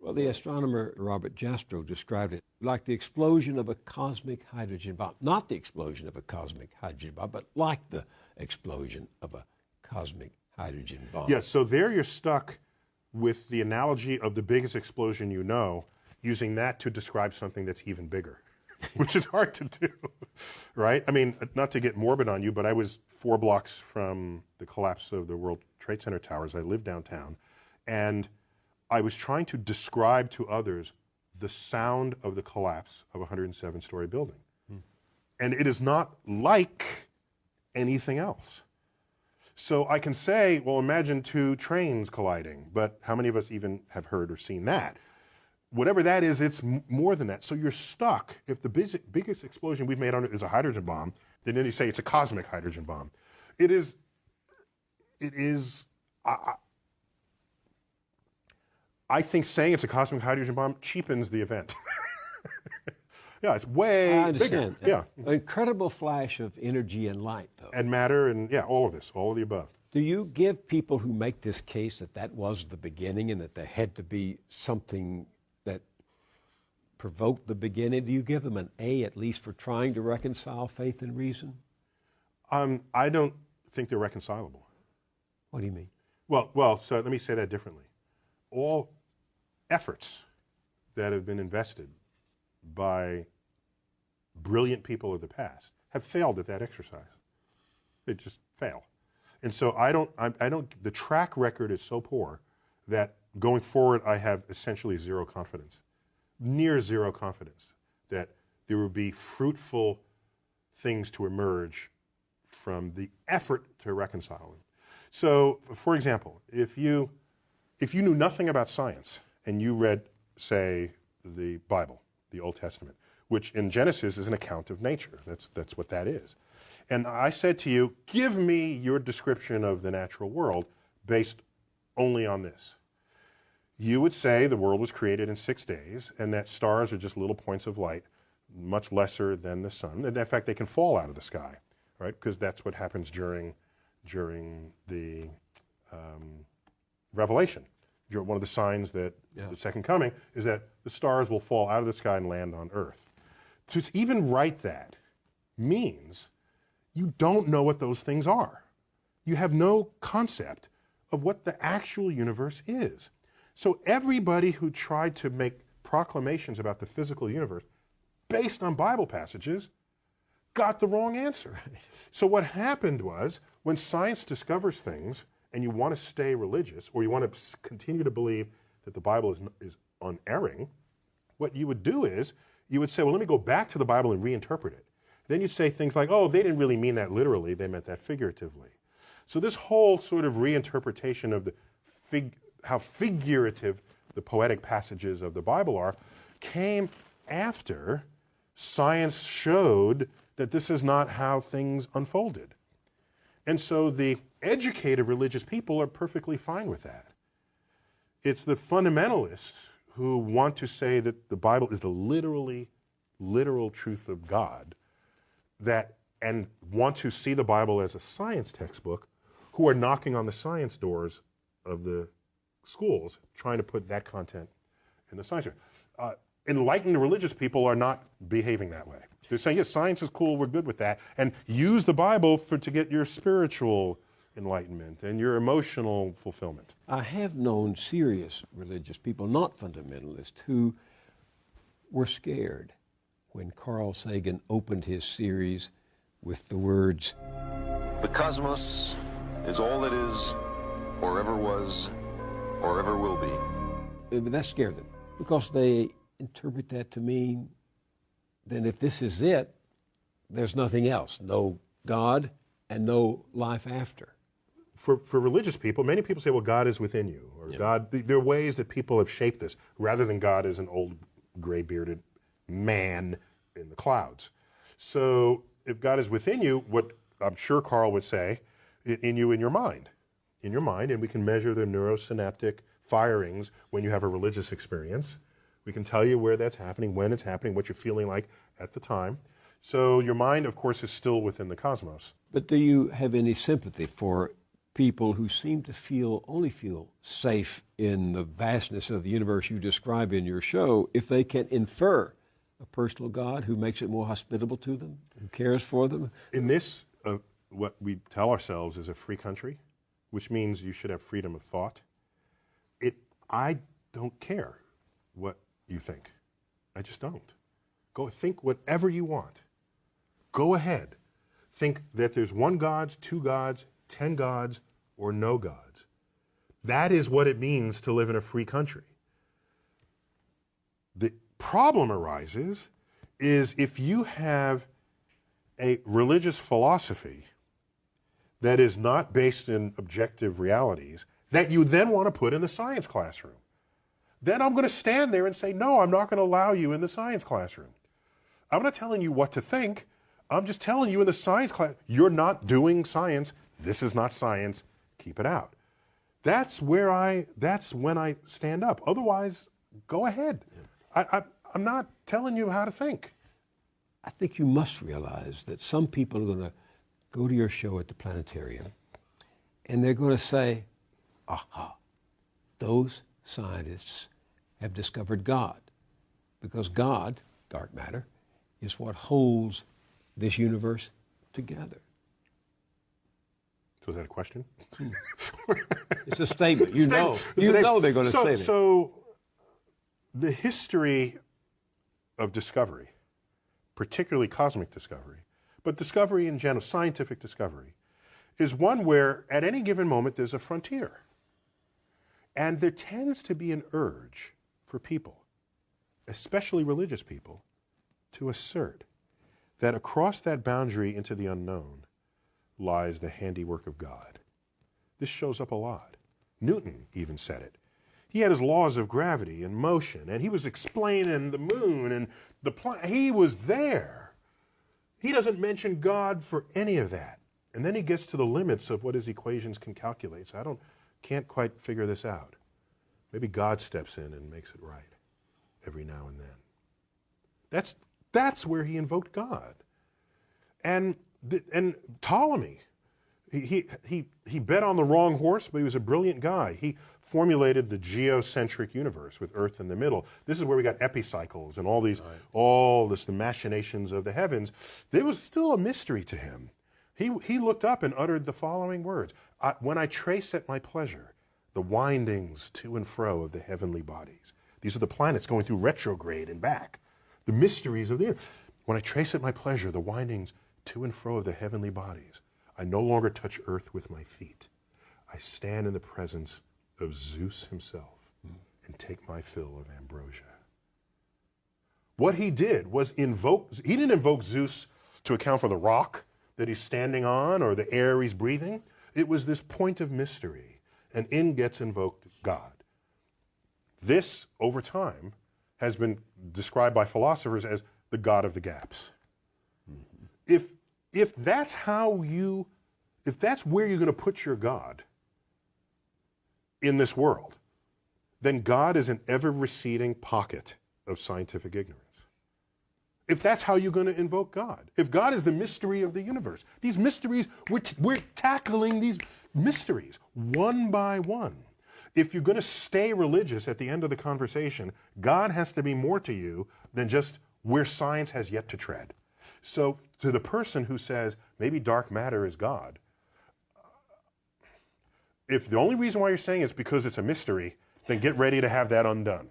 Well, the astronomer Robert Jastrow described it like the explosion of a cosmic hydrogen bomb. Not the explosion of a cosmic hydrogen bomb, but like the explosion of a cosmic hydrogen bomb. Yeah, so there you're stuck with the analogy of the biggest explosion you know, using that to describe something that's even bigger, which is hard to do, right? I mean, not to get morbid on you, but I was 4 blocks from the collapse of the World Trade Center towers. I lived downtown, and I was trying to describe to others the sound of the collapse of a 107-story building. And it is not like anything else. So I can say, well, imagine 2 trains colliding, but how many of us even have heard or seen that? Whatever that is, it's more than that. So you're stuck. If the biggest explosion we've made on it is a hydrogen bomb, then you say it's a cosmic hydrogen bomb. It is, I think saying it's a cosmic hydrogen bomb cheapens the event. Yeah, it's way I understand. bigger. Yeah. An incredible flash of energy and light, though. And matter and, yeah, all of this, all of the above. Do you give people who make this case that that was the beginning and that there had to be something that provoked the beginning, do you give them an A at least for trying to reconcile faith and reason? I don't think they're reconcilable. What do you mean? Well, so let me say that differently. All efforts that have been invested by brilliant people of the past have failed at that exercise. They just fail. And so the track record is so poor that going forward I have essentially zero confidence, near zero confidence that there will be fruitful things to emerge from the effort to reconcile them. So, for example, if you knew nothing about science and you read, say, the Bible, the Old Testament, which in Genesis is an account of nature. That's what that is. And I said to you, give me your description of the natural world based only on this. You would say the world was created in 6 days and that stars are just little points of light, much lesser than the sun. And in fact, they can fall out of the sky, right? Because that's what happens during the Revelation. One of the signs that the second coming is that the stars will fall out of the sky and land on earth. To even write that means you don't know what those things are. You have no concept of what the actual universe is. So everybody who tried to make proclamations about the physical universe based on Bible passages got the wrong answer. So what happened was, when science discovers things and you want to stay religious, or you want to continue to believe that the Bible is unerring, what you would do is, you would say, well, let me go back to the Bible and reinterpret it. Then you'd say things like, oh, they didn't really mean that literally, they meant that figuratively. So this whole sort of reinterpretation of how figurative the poetic passages of the Bible are came after science showed that this is not how things unfolded. And so the educated religious people are perfectly fine with that. It's the fundamentalists who want to say that the Bible is the literal truth of God and want to see the Bible as a science textbook, who are knocking on the science doors of the schools trying to put that content in the science. Enlightened religious people are not behaving that way. They're saying, yes, science is cool, we're good with that, and use the Bible to get your spiritual enlightenment and your emotional fulfillment. I have known serious religious people, not fundamentalists, who were scared when Carl Sagan opened his series with the words, "The cosmos is all that is, or ever was, or ever will be." That scared them because they interpret that to mean then if this is it, there's nothing else, no God and no life after. For religious people, many people say, well, God is within you, or God, there are ways that people have shaped this, rather than God as an old gray-bearded man in the clouds. So if God is within you, what I'm sure Carl would say, in your mind, and we can measure the neurosynaptic firings when you have a religious experience. We can tell you where that's happening, when it's happening, what you're feeling like at the time. So your mind, of course, is still within the cosmos. But do you have any sympathy for people who seem to only feel safe in the vastness of the universe you describe in your show if they can infer a personal God who makes it more hospitable to them, who cares for them? In this, what we tell ourselves is a free country, which means you should have freedom of thought. I don't care what you think. I just don't. Go think whatever you want. Go ahead. Think that there's one God, 2 gods, 10 gods, or no gods. That is what it means to live in a free country. The problem arises is if you have a religious philosophy that is not based in objective realities that you then want to put in the science classroom. Then I'm going to stand there and say, no, I'm not going to allow you in the science classroom. I'm not telling you what to think. I'm just telling you in the science class, you're not doing science. This is not science. Keep it out. That's when I stand up. Otherwise, go ahead. I'm not telling you how to think. I think you must realize that some people are going to go to your show at the planetarium and they're going to say, aha, those scientists have discovered God, because God, dark matter, is what holds this universe together. So is that a question? It's a statement. You know they're going to say that. So the history of discovery, particularly cosmic discovery, but discovery in general, scientific discovery, is one where at any given moment there's a frontier. And there tends to be an urge for people, especially religious people, to assert that across that boundary into the unknown lies the handiwork of God. This shows up a lot. Newton even said it. He had his laws of gravity and motion, and he was explaining the moon and the planet. He was there. He doesn't mention God for any of that. And then he gets to the limits of what his equations can calculate. So can't quite figure this out. Maybe God steps in and makes it right every now and then. That's where he invoked God. And Ptolemy, he bet on the wrong horse, but he was a brilliant guy. He formulated the geocentric universe with Earth in the middle. This is where we got epicycles and all the machinations of the heavens. There was still a mystery to him. He looked up and uttered the following words: when I trace at my pleasure the windings to and fro of the heavenly bodies. These are the planets going through retrograde and back. The mysteries of the earth. When I trace at my pleasure the windings to and fro of the heavenly bodies, I no longer touch earth with my feet. I stand in the presence of Zeus himself and take my fill of ambrosia. What he did was he didn't invoke Zeus to account for the rock that he's standing on or the air he's breathing. It was this point of mystery, and in gets invoked God. This, over time, has been described by philosophers as the God of the gaps. Mm-hmm. If that's where you're going to put your God in this world, then God is an ever-receding pocket of scientific ignorance. If that's how you're going to invoke God, if God is the mystery of the universe, these mysteries, we're tackling these mysteries one by one. If you're going to stay religious at the end of the conversation, God has to be more to you than just where science has yet to tread. So to the person who says, maybe dark matter is God, if the only reason why you're saying it's because it's a mystery, then get ready to have that undone.